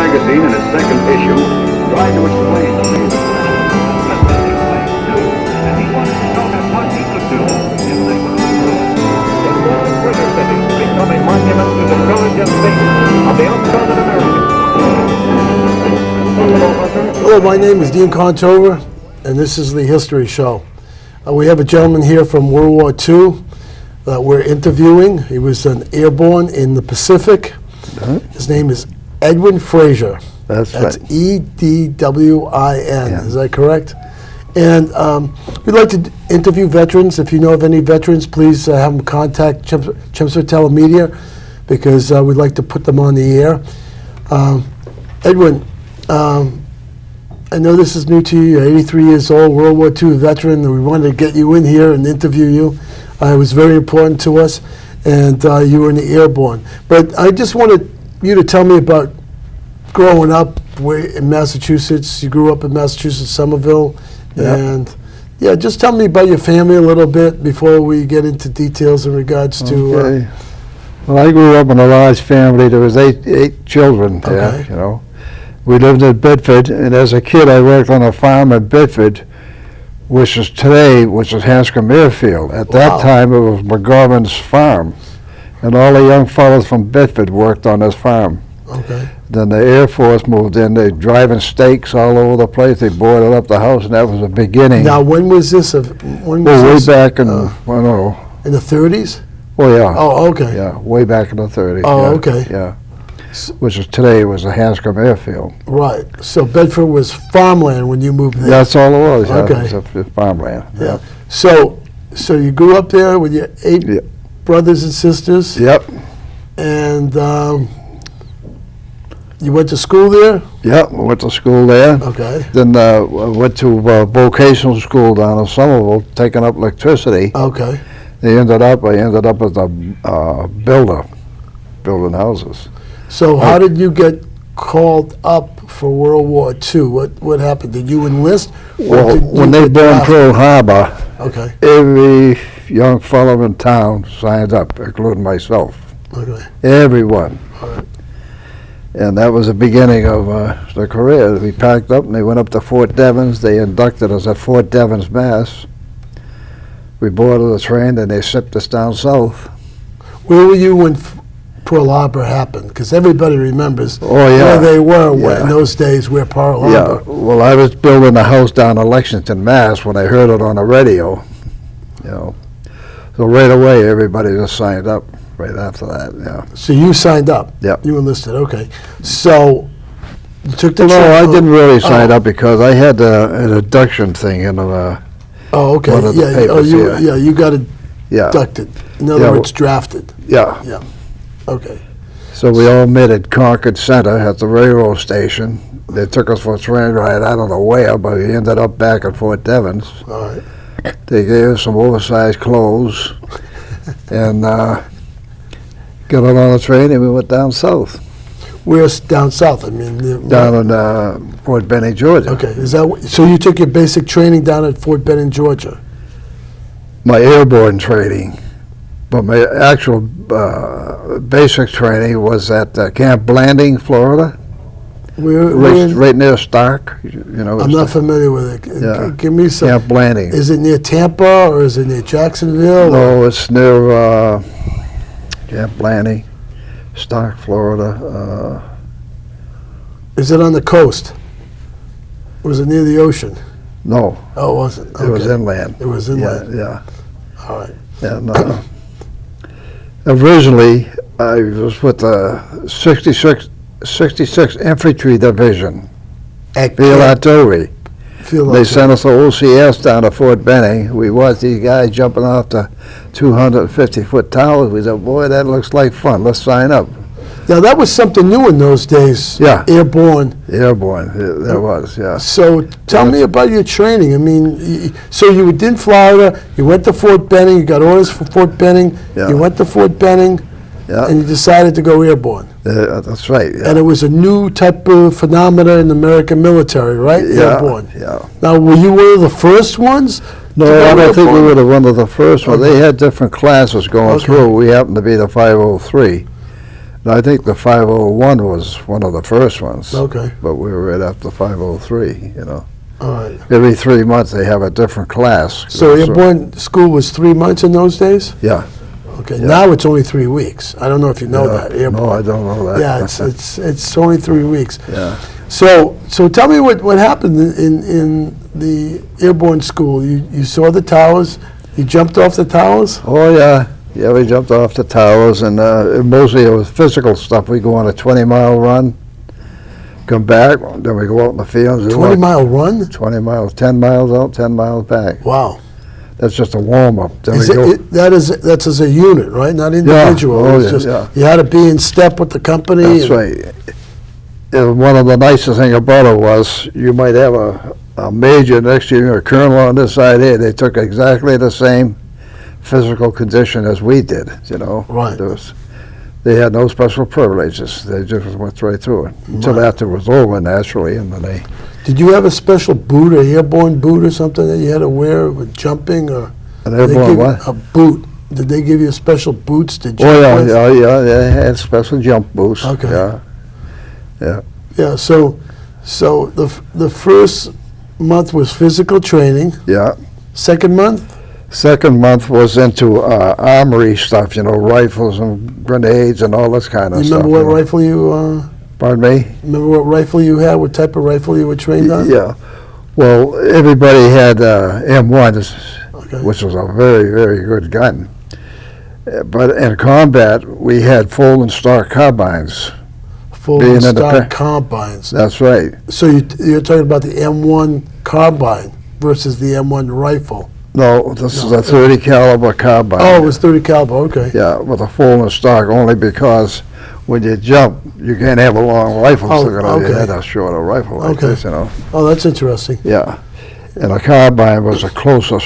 magazine in its second issue tried to explain the main and he wanted to know what he could do if they were in world further cities become a monument to the courage and faith of the uncommon American. Hello, my name is Dean Contover, and this is the History Show. We have a gentleman here from World War II that we're interviewing. He was an airborne in the Pacific. His name is Edwin Fraser. That's right. E-D-W-I-N. Yeah. Is that correct? And we'd like to interview veterans. If you know of any veterans, please have them contact Chelmsford Telemedia, because we'd like to put them on the air. Edwin, I know this is new to you. You're 83 years old, World War II veteran, and we wanted to get you in here and interview you. It was very important to us, and you were in the Airborne. But I just wanted you to tell me about growing up in Massachusetts. You grew up in Massachusetts, Somerville, and yeah, just tell me about your family a little bit before we get into details in regards to. Okay. Well, I grew up in a large family. There was eight children there. You know, we lived in Bedford, and as a kid, I worked on a farm in Bedford, which is Hanscom Airfield. At that time, it was McGovern's farm, and all the young fellows from Bedford worked on this farm. Okay. Then the Air Force moved in. They driving stakes all over the place. They boarded up the house, and that was the beginning. Now, when was this? Way back in, I don't know. In the 30s? Oh, yeah. Oh, okay. Yeah, way back in the 30s. Oh, yeah, okay. Yeah. Which is today was the Hanscom Airfield. Right. So Bedford was farmland when you moved there. That's all it was. Yeah. Okay. It was farmland. Yeah. So you grew up there with your eight brothers and sisters. Yep. And you went to school there? Yep. We went to school there. Okay. Then went to vocational school down in Somerville, taking up electricity. Okay. I ended up as a builder, building houses. So how did you get called up for World War II? What happened? Did you enlist? Well, when they burned Pearl Harbor, every young fellow in town signed up, including myself. Okay. Everyone. All right. And that was the beginning of the career. We packed up and they went up to Fort Devens. They inducted us at Fort Devens, Mass. We boarded the train and they shipped us down south. Where were you when Pearl Harbor happened? Because everybody remembers where they were in those days, where Pearl Harbor. Yeah, well, I was building a house down in Lexington, Mass. when I heard it on the radio. You know, so right away everybody just signed up right after that. Yeah. So you signed up. Yep. You enlisted. Okay. So you took the. No, I didn't really sign up because I had an induction thing in Oh, okay. one of the papers, you got inducted. In other words, drafted. Yeah. Yeah. Okay. So we all met at Concord Center at the railroad station. They took us for a train ride, I don't know where, but we ended up back at Fort Devens. All right. They gave us some oversized clothes and got on the train and we went down south. Where's down south? I mean, down in Fort Benning, Georgia. Okay. Is that so? You took your basic training down at Fort Benning, Georgia. My airborne training, but my actual basic training was at Camp Blanding, Florida. Right near Stark. You know. I'm not familiar with it. Yeah. Give me some. Camp Blanding. Is it near Tampa or is it near Jacksonville? No, it's near Camp Blanding, Stark, Florida. Is it on the coast? Was it near the ocean? No. Oh, it wasn't. Okay. It was inland. It was inland. Yeah. All right. And originally, I was with the 66th Infantry Division, Field Artillery. They sent us to OCS down to Fort Benning. We watched these guys jumping off the 250-foot towers. We said, boy, that looks like fun. Let's sign up. Now, that was something new in those days. Yeah. Airborne. Airborne, there was, yeah. So tell me about your training. I mean, so you were in Florida, you went to Fort Benning, you got orders for Fort Benning, you went to Fort Benning, and you decided to go airborne. That's right, yeah. And it was a new type of phenomena in the American military, right? Yeah, airborne. yeah. Now, were you one of the first ones? No, I don't think we were one of the first ones. They had different classes going through. We happened to be the 503. And I think the 501 was one of the first ones. Okay. But we were right after 503, All right. Every 3 months they have a different class. So Airborne School was 3 months in those days? Yeah. Okay, Yeah. now it's only 3 weeks. I don't know if you know that, Airborne. No, I don't know that. Yeah, it's only 3 weeks. Yeah. So tell me what happened in the Airborne School. You saw the towers, you jumped off the towers? Oh, yeah. Yeah, we jumped off the towers, and mostly it was physical stuff. We go on a 20-mile run, come back, then we go out in the fields. 20-mile run? 20 miles, 10 miles out, 10 miles back. Wow. That's just a warm-up. Then we Is go. that's as a unit, right? Not individual. Oh, It's yeah, just, yeah. you had to be in step with the company. That's and- right. And one of the nicest thing about it was you might have a major next to you, a colonel on this side here. They took exactly the same physical condition as we did, Right. They had no special privileges. They just went right through it until Right. after it was over, naturally, and then they. Did you have a special boot, an airborne boot or something that you had to wear with jumping, or An did they airborne give you what? a boot? Did they give you special boots to jump Oh, yeah, with? yeah, they had special jump boots. Okay. Yeah. Yeah. So the first month was physical training. Yeah. Second month, Second month was into armory stuff, rifles and grenades and all this kind of you stuff. remember what rifle you? Pardon me? Remember what rifle you had? What type of rifle you were trained on? Yeah. Well, everybody had M1s, Okay. which was a very, very good gun. But in combat, we had full and stock carbines. Full being in the stock combines. That's right. So you're talking about the M1 carbine versus the M1 rifle. No, this is a 30 caliber carbine. Oh, it was 30 caliber. Okay. Yeah, with a full and stock, only because when you jump, you can't have a long rifle Oh, sticking out of your okay. head, a shorter rifle like Okay. this, Oh, that's interesting. Yeah. And a carbine was a closer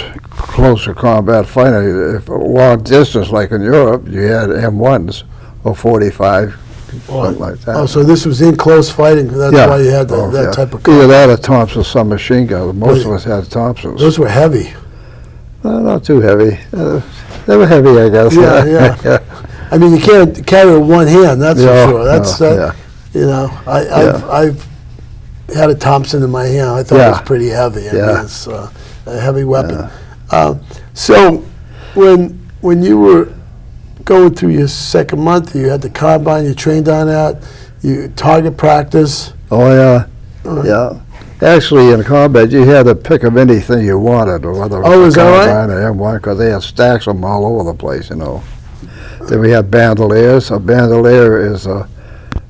combat fighter. If a long distance, like in Europe, you had M1s or 45, something like that. Oh, so this was in close fighting. That's Yeah. why you had Oh, that yeah. type of Either carbine. that or Thompson submachine gun. Most of Right. us had Thompsons. Those were heavy. Not too heavy. They were heavy, I guess. Yeah, yeah. I mean, you can't carry it with one hand. That's Yeah, for sure. That's no, that. You know, I've had a Thompson in my hand. I thought it Yeah. was pretty heavy. I Yeah. mean, it's a heavy weapon. So when you were going through your second month, you had the carbine. You trained on that. You target practice. Oh, yeah. Right. Yeah. Actually, in combat, you had to pick up anything you wanted, or whether it Oh, was is that right? carbine or M1, because they had stacks of them all over the place, Then we had bandoliers. A bandolier is a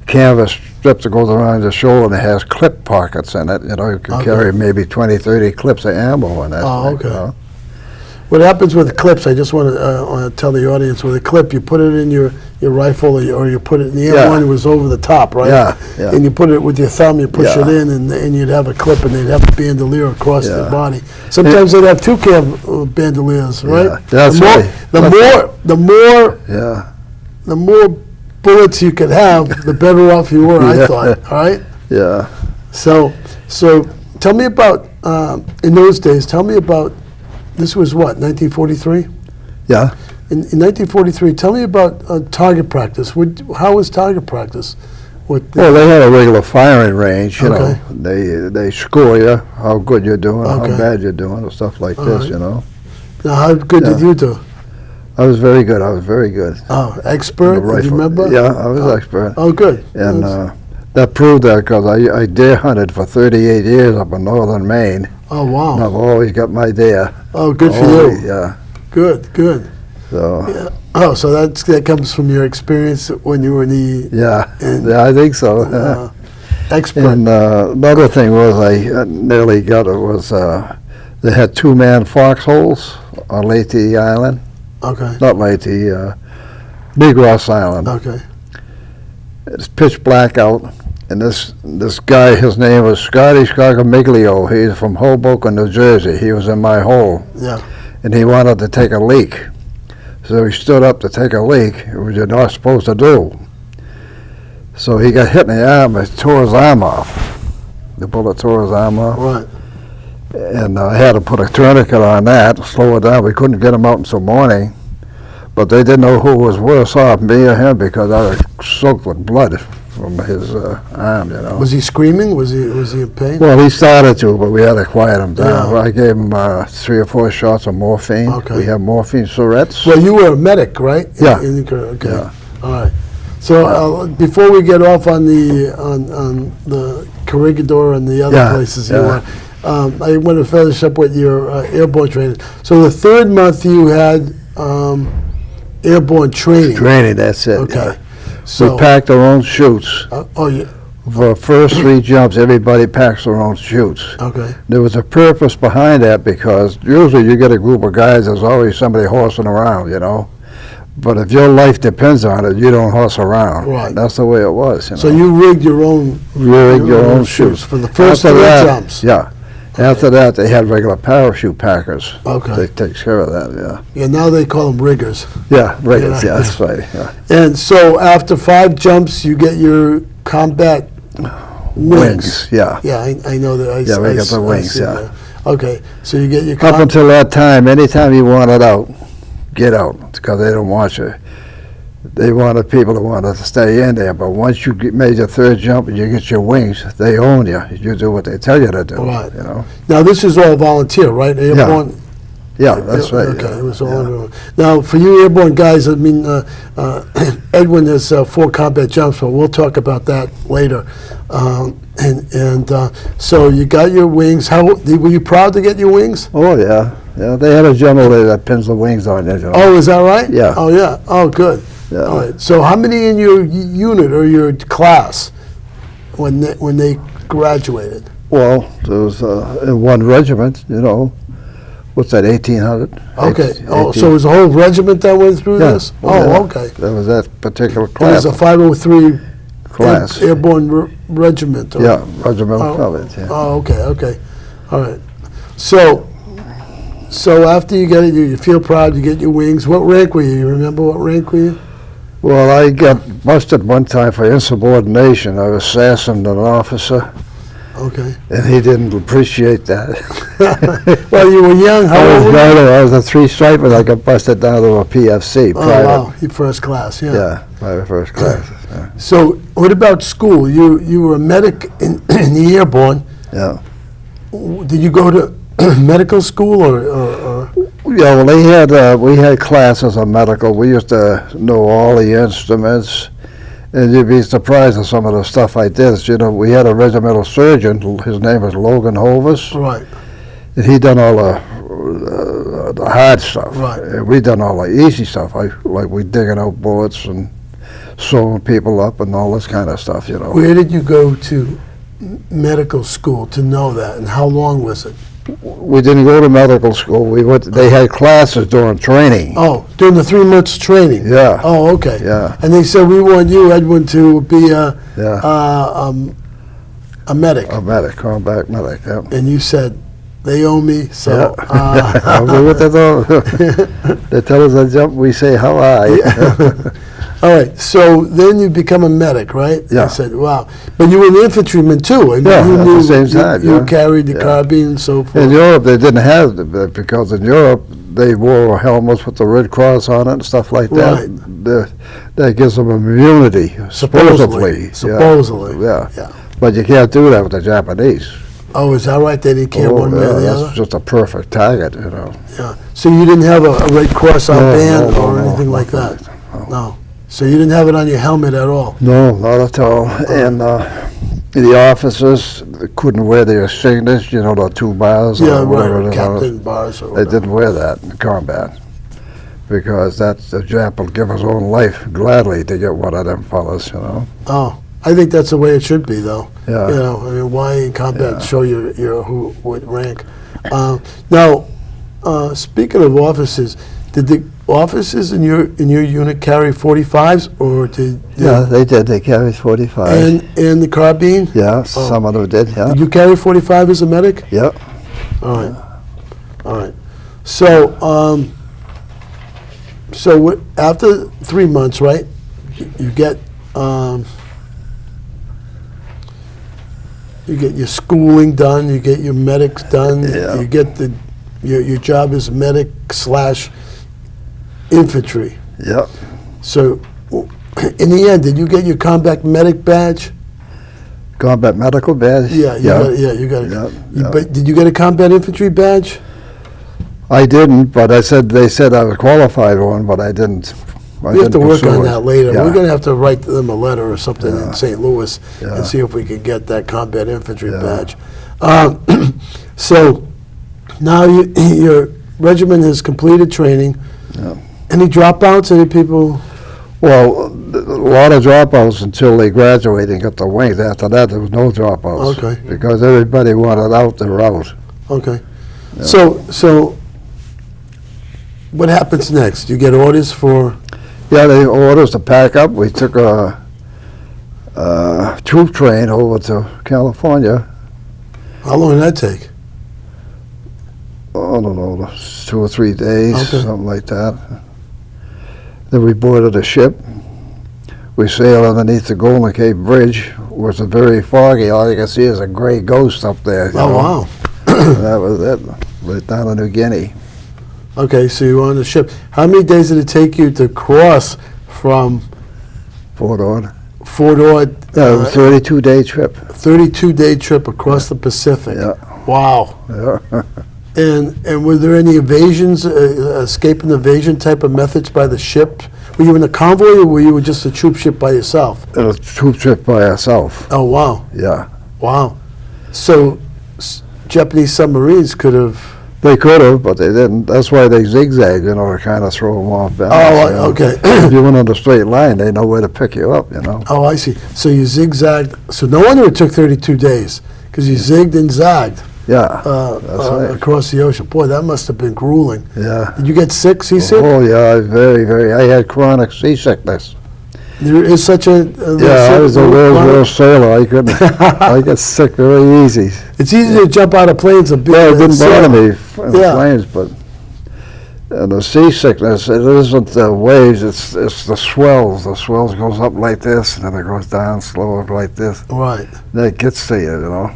canvas strip that goes around your shoulder and it has clip pockets in it. You can Okay. carry maybe 20, 30 clips of ammo in that Oh, thing, okay. What happens with the clips? I just want to tell the audience, with a clip, you put it in your rifle, or you put it in the Yeah. M1 was over the top, right? Yeah, yeah. And you put it with your thumb, you push Yeah. it in, and you'd have a clip, and they'd have a bandolier across Yeah. the body. Sometimes they'd have two bandoliers, right? Yeah, that's the more, right. The That's more, the more, Yeah. the more bullets you could have, the better off you were. I Yeah. thought, all right. Yeah. So tell me about in those days. Tell me about. This was what, 1943? Yeah. In 1943, tell me about target practice. How was target practice? What? Well, they had a regular firing range, Okay. They score you, how good you're doing, Okay. how bad you're doing, and stuff like All this, right. Now, how good did Yeah. you do? I was very good. I was very good. Oh, expert. The Do you rifle. remember? Yeah, I was expert. Oh, good. And That's- that proved that because I deer hunted for 38 years up in northern Maine. oh, And wow. I've always got my deer. Oh, good for Always, you. Yeah. Good, good. So, Yeah. Oh, so that comes from your experience when you were in the yeah. And- Yeah, I think so. expert. And another thing was I nearly got it was they had two-man foxholes on Leyte Island. Okay. Not Leyte, Big Ross Island. Okay. It's pitch black out, and this guy, his name was Scotty Scagamiglio. He's from Hoboken, New Jersey. He was in my hole, Yeah. and he wanted to take a leak. So he stood up to take a leak, which you're not supposed to do. So he got hit in the arm, it tore his arm off. The bullet tore his arm off. Right. And I had to put a tourniquet on that, slow it down. We couldn't get him out until morning. But they didn't know who was worse off, me or him, because I was soaked with blood from his arm, you know. Was he screaming? Was he in pain? Well, he started to, but we had to quiet him down. Yeah. I gave him 3 or 4 shots of morphine. Okay. We have morphine syringes. Well, you were a medic, right? Yeah. Okay. Yeah. All right. So before we get off on the Corregidor and the other Yeah, places you yeah. were, I want to finish up with your airborne training. So the third month you had airborne training. Training, that's it. Okay. Yeah. So We packed our own chutes. oh yeah. For the first 3 jumps, everybody packs their own chutes. Okay. There was a purpose behind that, because usually you get a group of guys, there's always somebody horsing around, you know. But if your life depends on it, you don't horse around. Right. That's the way it was, you know. So you rigged your own. You rig your own chutes. for the first After 3 that, jumps. Yeah. After that, they had regular parachute packers. Okay. They takes care of that, yeah. Yeah. Now they call them riggers. Yeah, riggers, Yeah. yeah, that's right, yeah. And so after 5 jumps, you get your combat wings. Yeah. Yeah, I know that. Yeah, we got the wings, yeah. That. Okay, so you get your Up until that time, anytime you wanted out, get out, because they don't want you. They wanted people that wanted to stay in there, but once you made your 3rd jump and you get your wings, they own you. You do what they tell you to do, Right. you know? Now this is all volunteer, right? Airborne. Yeah, that's right. Okay, yeah, it was all. yeah. Everyone. Now for you airborne guys, I mean, Edwin has 4 combat jumps, but we'll talk about that later. So you got your wings. Were you proud to get your wings? Oh, yeah. Yeah, they had a general there that pins the wings on you, you know? Oh, is that right? Yeah. Oh, yeah. Oh, good. Yeah. All right. So how many in your unit or your class when they graduated? Well, there was in one regiment, you know, what's that, 1,800? Okay. Oh, so it was a whole regiment that went through Yeah. this? Oh, Oh, yeah. okay. That was that particular It was class. a 503 class. airborne regiment. Or, Yeah, regimental Oh, college, yeah. Oh, okay, okay. All right. So after you get it, you feel proud, you get your wings. What rank were you? You remember what rank were you? Well, I got busted one time for insubordination. I assassinated an officer, Okay. and he didn't appreciate that. Well, you were young. How old were you? I was a 3-striper. I got busted down to a PFC. Oh, private. wow. You first class, yeah. Yeah, private first class. Yeah. So what about school? You were a medic in the airborne. Yeah. Did you go to medical school or Yeah, well, we had classes on medical. We used to know all the instruments, and you'd be surprised at some of the stuff I did. You know, we had a regimental surgeon. His name was Logan Hovis, right? and he done all the hard stuff. Right. And we done all the easy stuff, like we digging out bullets and sewing people up and all this kind of stuff. You know. Where did you go to medical school to know that, and how long was it? We didn't go to medical school. We went. They had classes during training. Oh, during the 3 months training. Yeah. Oh, okay. Yeah. And they said we want you, Edwin, to be a medic. A medic, combat medic. Yeah. And you said they owe me, so. Yeah. What they do. They tell us to jump. We say how high. All right. So then you become a medic, right? Yeah. I said, wow. But you were an infantryman too. I mean, Yeah, you at the same time, You yeah. carried the Yeah. carbine and so forth. In Europe, they didn't have it because in Europe they wore helmets with the Red Cross on it and stuff like that. Right. That gives them immunity, supposedly. Supposedly. Yeah. Yeah. But you can't do that with the Japanese. Oh, is that right? They didn't care one way or the that's other? just a perfect target, you know. Yeah. So you didn't have a Red Cross on band no, or no, anything like nothing that? like that, No. So you didn't have it on your helmet at all? No, not at all. And the officers couldn't wear their signets, you know, the 2 bars Yeah, or whatever right. it is. Captain bars or They whatever. didn't wear that in combat because the Jap will give his own life gladly to get one of them fellas, you know. Oh, I think that's the way it should be, though. Yeah. You know, I mean, why in combat Yeah. show your what rank? Now, speaking of officers, did the officers in your unit carry 45s or did? Yeah, they did. They carried 45. And the carbine? Yeah, some of them did, yeah. Did you carry 45 as a medic? Yep. All right. All right. So, after 3 months, right? You get your schooling done. You get your medics done. Yeah. You get your job as medic / infantry. Yep. So, in the end, did you get your combat medic badge? Combat medical badge? Yeah, you got it. Yep, You- yep. But did you get a combat infantry badge? I didn't, but they said I was qualified for one, but I didn't. We have to work on that later. Yeah. We're going to have to write them a letter or something Yeah. in St. Louis Yeah. and see if we can get that combat infantry Yeah. badge. So now your regiment has completed training. Yeah. Any dropouts? Any people? Well, a lot of dropouts until they graduated and got the wings. After that, there was no dropouts. Okay. Because everybody wanted out the route. Okay. Yeah. So what happens next? You get orders for? Yeah, they ordered us to pack up. We took a troop train over to California. How long did that take? I don't know, 2 or 3 days, Okay. something like that. Then we boarded a ship. We sailed underneath the Golden Gate Bridge, which was very foggy. All you can see is a gray ghost up there. you Oh, know. wow. That was it, right down in New Guinea. Okay, so you were on the ship. How many days did it take you to cross from Fort Ord. Fort Ord? Yeah, it was a 32-day trip. 32-day trip across the Pacific. Yeah. Wow. Yeah. And were there any evasions, escape and evasion type of methods by the ship? Were you in a convoy or were you just a troop ship by yourself? It was a troop trip by ourselves. Oh, wow. Yeah. Wow. So Japanese submarines could have... They could have, but they didn't. That's why they zigzag, you know, to kind of throw them off balance. you know. Okay. If you went on a straight line, they know where to pick you up, you know. Oh, I see. So you zigzagged. So no wonder it took 32 days, because you zigged and zagged Yeah, that's right. across the ocean. Boy, that must have been grueling. Yeah. Did you get sick, seasick? Oh, yeah, very, very. I had chronic seasickness. There is such a... Yeah, I was a world's sailor. I couldn't. I get sick very easy. It's easy to jump out of planes and be Yeah, it didn't bother me in the Yeah. planes, but the seasickness, it isn't the waves, it's the swells. The swells goes up like this, and then it goes down slower like this. Right, That gets to you, you know.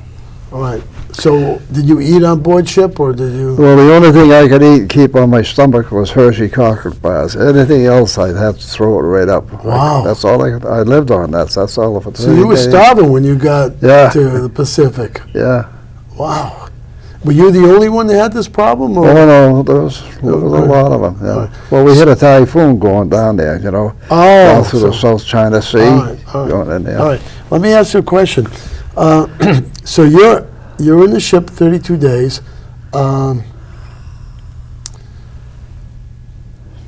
right. So did you eat on board ship, or did you... Well, the only thing I could eat and keep on my stomach was Hershey chocolate bars. Anything else, I'd have to throw it right up. Wow. That's all I lived on that. That's all for 30 So you were days. starving when you got Yeah. to the Pacific. Yeah. Wow. Were you the only one that had this problem? Or? Oh, no, there was a lot of them. Yeah. Right. Well, we hit a typhoon going down there, you know, Oh, down through the so- South China Sea, All right, all right. going in there. All right. Let me ask you a question. So you're in the ship 32 days.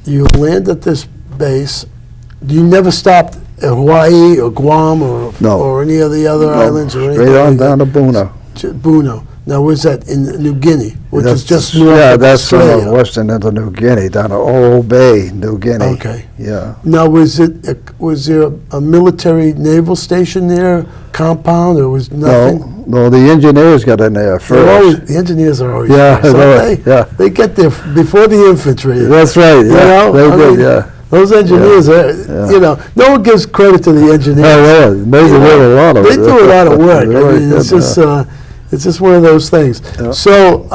You land at this base. You never stopped at Hawaii or Guam or No. or any of the other No, islands or anything? straight on like that? down to Buna. Buno. Now, where's that? In New Guinea, which is just north yeah, of that's Australia. western into New Guinea, down to Old Bay, New Guinea. Okay. Yeah. Now, was there a military naval station there, compound, or was nothing? No, the engineers got in there first. The engineers are always Yeah, first, aren't yeah. They get there before the infantry. That's right. Yeah, know, they I did. mean, Yeah. Those engineers, Yeah. you know, no one gives credit to the engineers. Oh, yeah. They did a lot of They it. do a lot of work. They I really mean, it's did, just, it's just one of those things. Yeah. So,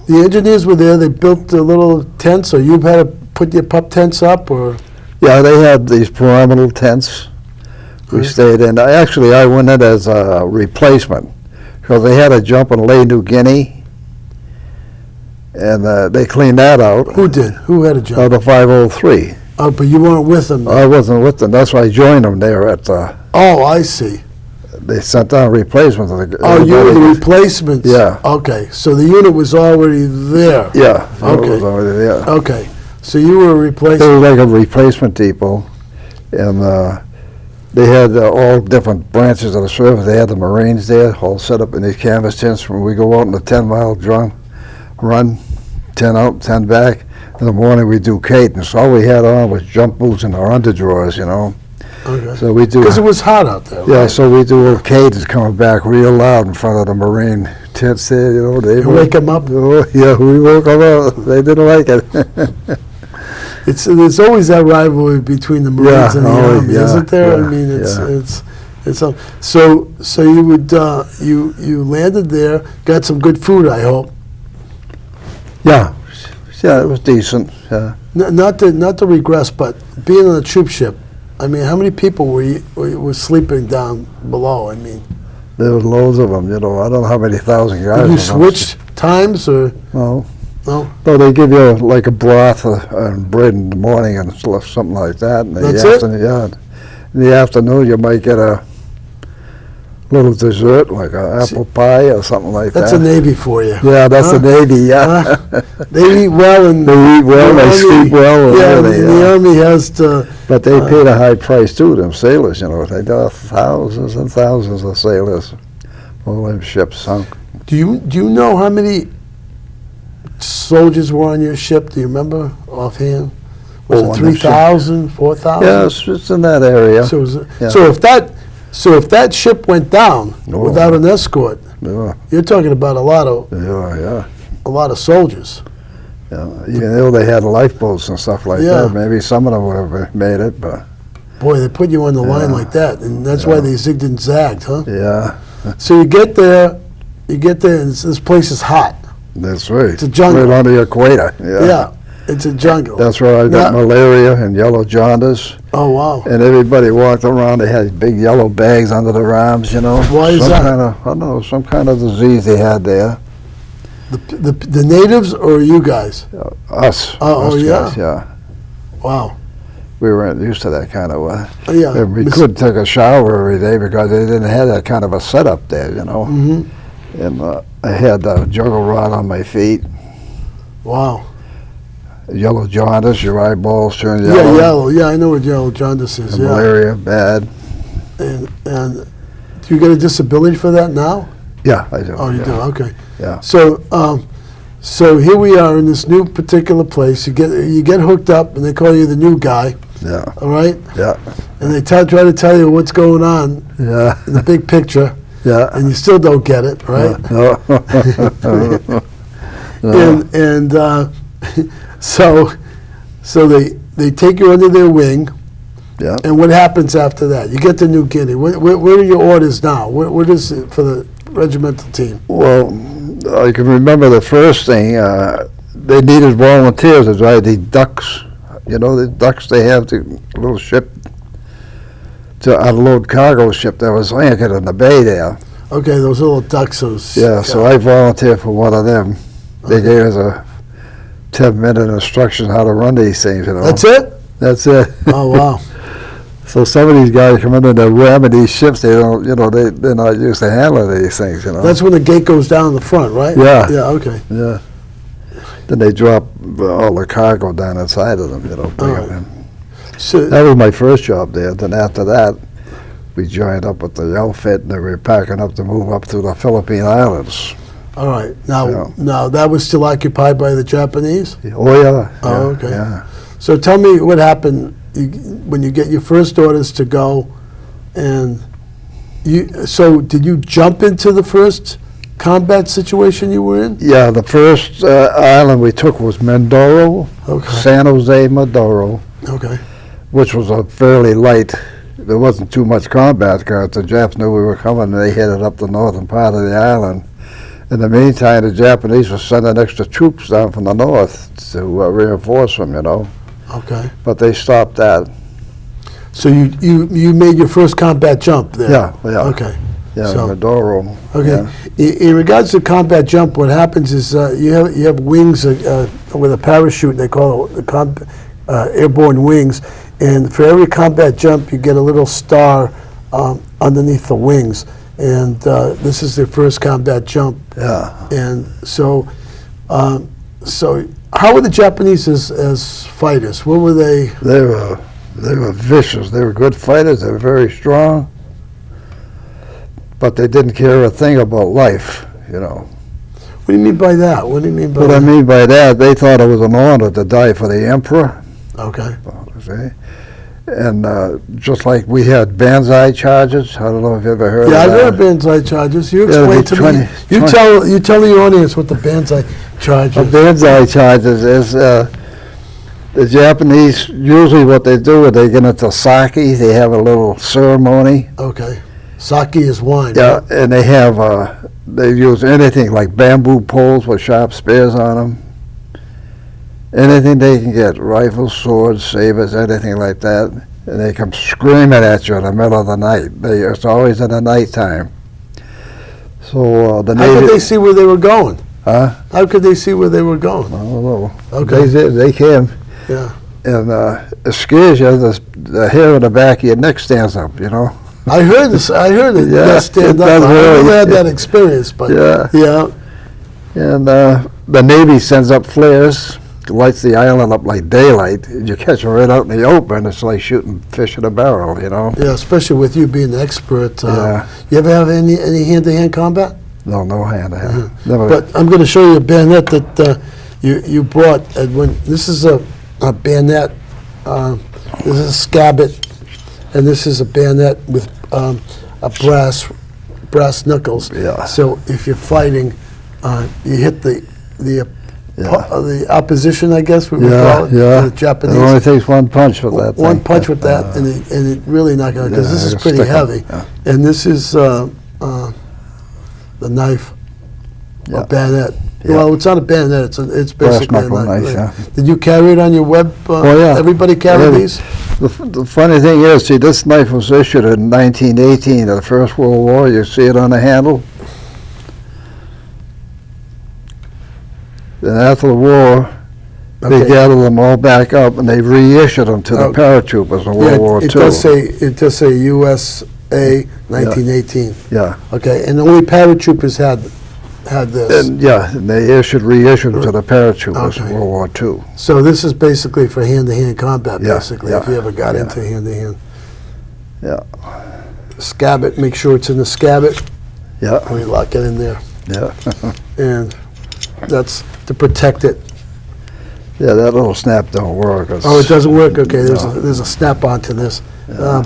the engineers were there. They built a little tent. So you had to put your pup tents up, or Yeah, they had these pyramidal tents. We Right. stayed in. I went in as a replacement because they had a jump in Ley, New Guinea, and they cleaned that out. who did? Who had a job? The 503. Oh, but you weren't with them. I wasn't with them. That's why I joined them there at. Oh, I see. They sent down replacements. Oh, you were the replacements. Yeah. Okay, so the unit was already there. Yeah. Okay. It was already there. Okay, so you were a They replacement. were like a replacement depot, and they had all different branches of the service. They had the Marines there, all set up in these canvas tents. When we go out on a 10-mile run, 10 out, 10 back. In the morning we do cadence. All we had on was jump boots and our underdrawers, you know. Okay. So we do. Because it was hot out there. Yeah, right? so we do a cadence coming back real loud in front of the Marine tents there, you know. They You wake them up. Oh, yeah, we woke them up. They didn't like it. There's always that rivalry between the Marines Yeah, and the oh, Army, yeah, isn't there? I yeah, mean, yeah. So you would you landed there, got some good food, I hope. Yeah, it was decent. Yeah. Not to regress, but being on a troop ship, I mean, how many people were sleeping down below? I mean, There were loads of them, you know. I don't know how many thousand guys. did you on those switch times or No. no? No, they give you like a broth and bread in the morning and stuff, something like that. And That's it? Yeah. In the afternoon, you might get a little dessert, like an apple pie or something like That's that. a Navy for you. Yeah, that's Huh? the Navy, yeah. They eat well and They eat well, they sleep well, and Yeah, everything, the yeah. Army has to. But they paid a high price too, them sailors, you know. They got thousands and thousands of sailors. All them ships sunk. Do you know how many soldiers were on your ship? Do you remember offhand? Was Oh, it on the ship. 3,000, 4,000? Yeah, it's in that area. So, Yeah. so if that ship went down Oh. without an escort, Yeah, you're talking about a lot of soldiers. yeah. Even though they had lifeboats and stuff like Yeah. that, maybe some of them would have made it, but Boy, they put you on the line Yeah. like that, and that's why Yeah. they zigged and zagged, huh? yeah, So you get there, and this place is hot. that's right. It's a jungle. Right on the equator. Yeah, it's a jungle. That's where I got Now- malaria and yellow jaundice, Oh wow. and everybody walked around. They had big yellow bags under their arms, you know. Why is some that? Kind of, I don't know, some kind of disease they had there. The natives or you guys? Us. Oh, us yeah. guys, yeah. Wow. We weren't used to that kind of Oh, yeah. and we couldn't take a shower every day because they didn't have that kind of a setup there, you know. Hmm. And I had a juggle rod on my feet, Wow. yellow jaundice, your eyeballs turn Yeah, yellow. yellow. Yeah, I know what yellow jaundice is. And Yeah. malaria, bad. And do you get a disability for that now? Yeah, I do. Oh, you yeah. do. Okay. Yeah. So here we are in this new particular place. You get hooked up, and they call you the new guy. Yeah, All right. yeah, And they try to tell you what's going on yeah, in the big picture, yeah. and you still don't get it, right? No. No. And so they take you under their wing. Yeah. And what happens after that? You get to New Guinea. Where are your orders now? What is it for the regimental team? Well, I can remember the first thing, they needed volunteers to drive the ducks. You know, the ducks, they have the little ship to unload cargo ship that was anchored in the bay there. Okay, those little ducks. Those. Yeah, so I volunteered for one of them. They gave us a 10-minute instruction how to run these things, you know. That's it? That's it. Oh, wow. So some of these guys come in and they're ramming these ships. They don't, you know, they're not used to handling these things, you know. That's when the gate goes down in the front, right? Yeah. Yeah, okay. Yeah. Then they drop all the cargo down inside of them, you know. Bring All it right. in. So, That was my first job there. Then after that, we joined up with the outfit and they were packing up to move up to the Philippine Islands. all right. Now, Yeah. now that was still occupied by the Japanese? Oh, yeah. Oh, yeah, okay. Yeah. So tell me what happened when you get your first orders to go, and so did you jump into the first combat situation you were in? Yeah, the first island we took was Mindoro, Okay. San Jose, Mindoro, Okay. which was a fairly light. There wasn't too much combat because the Japs knew we were coming and they headed up the northern part of the island. In the meantime, the Japanese were sending extra troops down from the north to reinforce them, you know. Okay. But they stopped that. So you made your first combat jump there? Yeah, yeah. Okay. Yeah, So- Mindoro. Okay. Yeah. In regards to combat jump, what happens is you have wings with a parachute. They call it the airborne wings. And for every combat jump, you get a little star underneath the wings. And this is their first combat jump. Yeah. And so how were the Japanese as fighters? What were they? They were vicious. They were good fighters. They were very strong. But they didn't care a thing about life, you know. What do you mean by that? What do you mean by What I that? mean by that, they thought it was an honor to die for the emperor. Okay. See? And just like we had banzai charges, I don't know if you ever heard Yeah, of I've that. heard banzai charges. You Yeah, explain the to me. 20 You tell the audience what the banzai charge A is. banzai charges is the Japanese, usually what they do is they get into sake, they have a little ceremony. Okay. Sake is wine. Yeah, and they have, they use anything like bamboo poles with sharp spears on them. anything they can get, rifles, swords, sabers, anything like that, and they come screaming at you in the middle of the night. It's always in the nighttime. So the How Navy... could they see where they were going? Huh? How could they see where they were going? I don't know. Okay. They can. Yeah. And it scares you. The hair on the back of your neck stands up, you know. I heard this. I heard it. Yeah, Stand it up. does I really. never had that experience, but Yeah. yeah. And the Navy sends up flares, lights the island up like daylight. And you catch them right out in the open. It's like shooting fish in a barrel, you know. Yeah, especially with you being an expert. Yeah. You ever have any hand-to-hand combat? No hand-to-hand. Never. But I'm going to show you a bayonet that you brought, Edwin. This is a bayonet. This is a scabbard, and this is a bayonet with a brass knuckles. Yeah. So if you're fighting, you hit the opposition, I guess we would call it. Yeah. The Japanese. It only takes one punch with that One thing. punch with that, and it really not going to, because this is it'll pretty stick 'em, heavy. yeah. And this is the knife, Yeah. a bayonet. Yeah. Well, it's not a bayonet. It's Brass basically a knuckle knife. knife, yeah. Did you carry it on your web? Oh, yeah. Everybody carry Yeah. these? The funny thing is, see, this knife was issued in 1918 of the First World War. You see it on the handle? Then after the war, they Okay. gathered them all back up and they reissued them to the Okay. paratroopers in World War II. It does say USA 1918. Yeah. Okay, and only paratroopers had this. And they reissued them to the paratroopers Okay. in World War II. So this is basically for hand-to-hand combat, Yeah, basically, yeah, if you ever got yeah. into hand-to-hand. Yeah. Scabbard, make sure it's in the scabbard. Yeah. And we lock it in there. Yeah. And that's to protect it. Yeah, that little snap don't work. Oh, it doesn't work? Okay, No. there's a snap-on to this,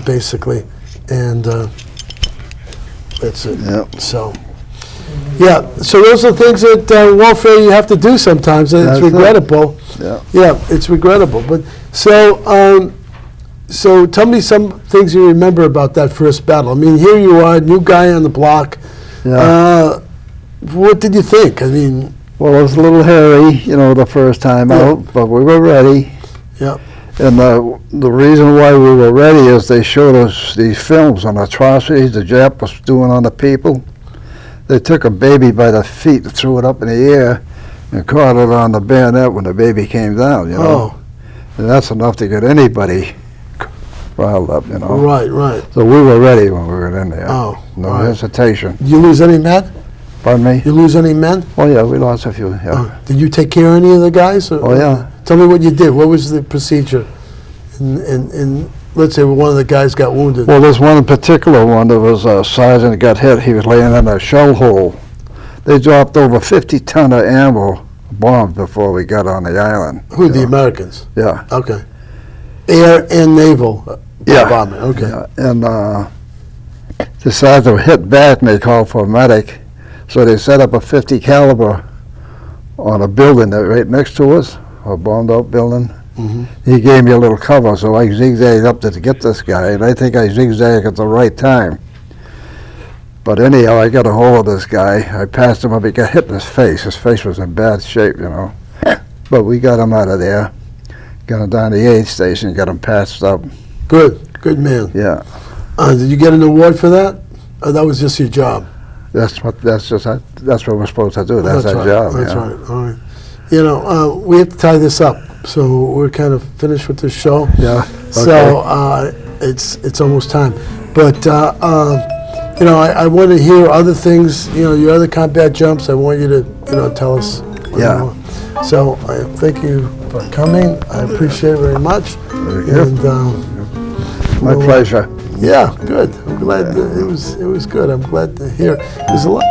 basically. And that's it. Yeah. So, yeah, so those are things that warfare you have to do sometimes, and it's That's it. regrettable. Yeah. Yeah, it's regrettable. But so tell me some things you remember about that first battle. I mean, here you are, new guy on the block. Yeah. What did you think? I mean, Well, it was a little hairy, you know, the first time Yeah. out, but we were ready. yeah, And the reason why we were ready is they showed us these films on atrocities the Jap was doing on the people. They took a baby by the feet and threw it up in the air and caught it on the bayonet when the baby came down, you know. Oh. And that's enough to get anybody riled up, you know. right, right. So we were ready when we were in there. Oh, No right. hesitation. Did you lose any men? Pardon me? You lose any men? Oh, yeah, we lost a few, yeah. Did you take care of any of the guys? Oh, yeah. Tell me what you did. What was the procedure? And let's say one of the guys got wounded. Well, there's one particular one that was a sergeant that got hit. He was laying in a shell hole. They dropped over 50 ton of ammo bombs before we got on the island. Who, you the know. Americans? Yeah. Okay. Air and naval Yeah. bombing. Okay. Yeah. And the sergeant hit back and they called for a medic. So they set up a 50 caliber on a building that right next to us, a bombed out building. Mhm. He gave me a little cover, so I zigzagged up to get this guy, and I think I zigzagged at the right time. But anyhow, I got a hold of this guy. I passed him up. He got hit in his face. His face was in bad shape, you know. But we got him out of there. Got him down to the aid station. Got him patched up. Good. Good man. Yeah, Did you get an award for that? Or that was just your job? that's what we're supposed to do. That's our right. job. That's yeah. right. All right. You know, we have to tie this up. So we're kind of finished with this show. Yeah. So it's almost time. But you know, I want to hear other things. You know, your other combat jumps. I want you to tell us. Yeah. more. So I thank you for coming. I appreciate it very much. Very good. And My we'll, pleasure. Yeah, good. I'm glad it was good. I'm glad to hear. There's a lot.